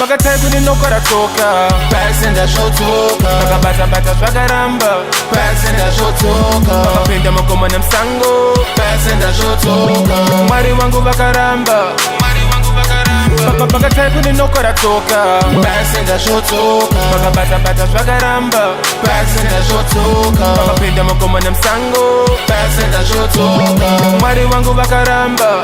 Pakatari kuninokora toka Pasi ndashotoka Pakabata zvakaramba Pasi ndashotoka Pakapinda mugoma nemusango Pasi ndashotoka Mwari wangu vakaramba Pakatari kuninokora toka Pasi ndashotoka Pakabata zvakaramba Pasi ndashotoka Pakapinda mugoma nemusango Pasi ndashotoka Mwari wangu vakaramba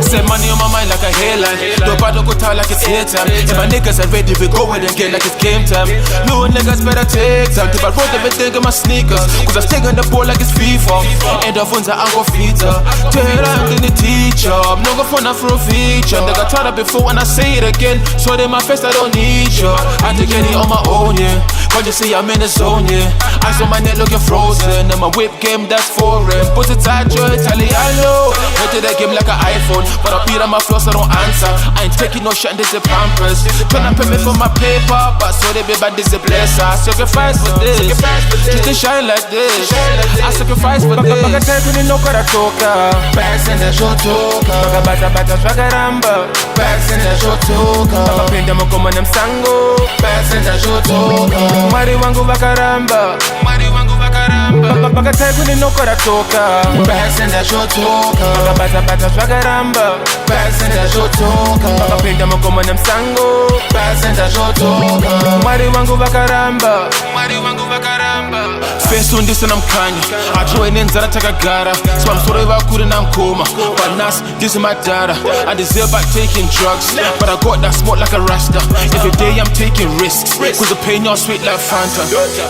Set money on my mind like a headline. Dope out go tall like it's hit time. If my niggas are ready, we go in and get like it's game time. Little niggas better take time. If I wrote everything in my sneakers, cause I'm taking the ball like it's FIFA. And the phones are go feature. Tell I'm the teacher. I'm not gonna phone for a feature. They got tired before when I say it again. So in my face, I don't need you. I had to get it on my own, yeah. Can't you see I'm in the zone, yeah. Eyes on my neck looking frozen. And my whip game, that's foreign. Put it tight, you're Italiano. Went to that game like an iPhone. But I beat on my floor so I don't answer. I ain't taking no shit and this is Pampers. Tryna pay me for my paper, but so they be bad, this is a blesser. I sacrifice for this, just to shine like this. I sacrifice for this. Pakatari kuninokora toka Pasi ndashotoka Pakabata zvakaramba Pasi ndashotoka Pakapinda mugoma nemusango Pasi ndashotoka Mwari wangu vakaramba Pakatari kuninokora toka Pasi ndashotoka Pakabata zvakaramba Pasi ndashotoka Pakapinda mugoma nemusango Pasi ndashotoka Mwari wangu vakaramba Face on this and I'm Kanye. I join in Zara Takagara. So I'm sorry if I couldn't, I'm coma. But Nas, this is my data. I deserve by taking drugs. But I got that smoke like a rasta. Every day I'm taking risks. Cause the pain y'all sweet like Fanta.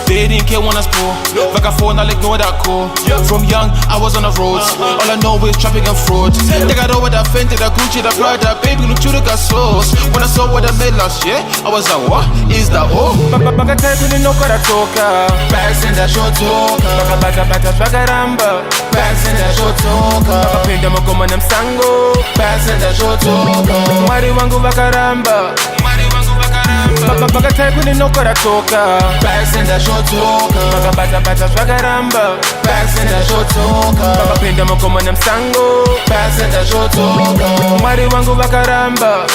They didn't care when I spoke. Like a phone, I'll ignore that call. From young, I was on the roads. All I know is traffic and fraud. They got over that Fenty, that Gucci, that Prada. Baby, look you, got sauce. When I saw what I made last year, I was like, what is that? Oh, Pakatari kuninokora toka Pasi ndashotoka Pakabata zvakaramba Pasi ndashotoka Pakapinda mugoma nemusango Pasi ndashotoka Mwari wangu vakaramba Pakatari kuninokora toka Pasi ndashotoka Pakabata zvakaramba Pasi ndashotoka Pakapinda mugoma nemusango Pasi ndashotoka Mwari wangu vakaramba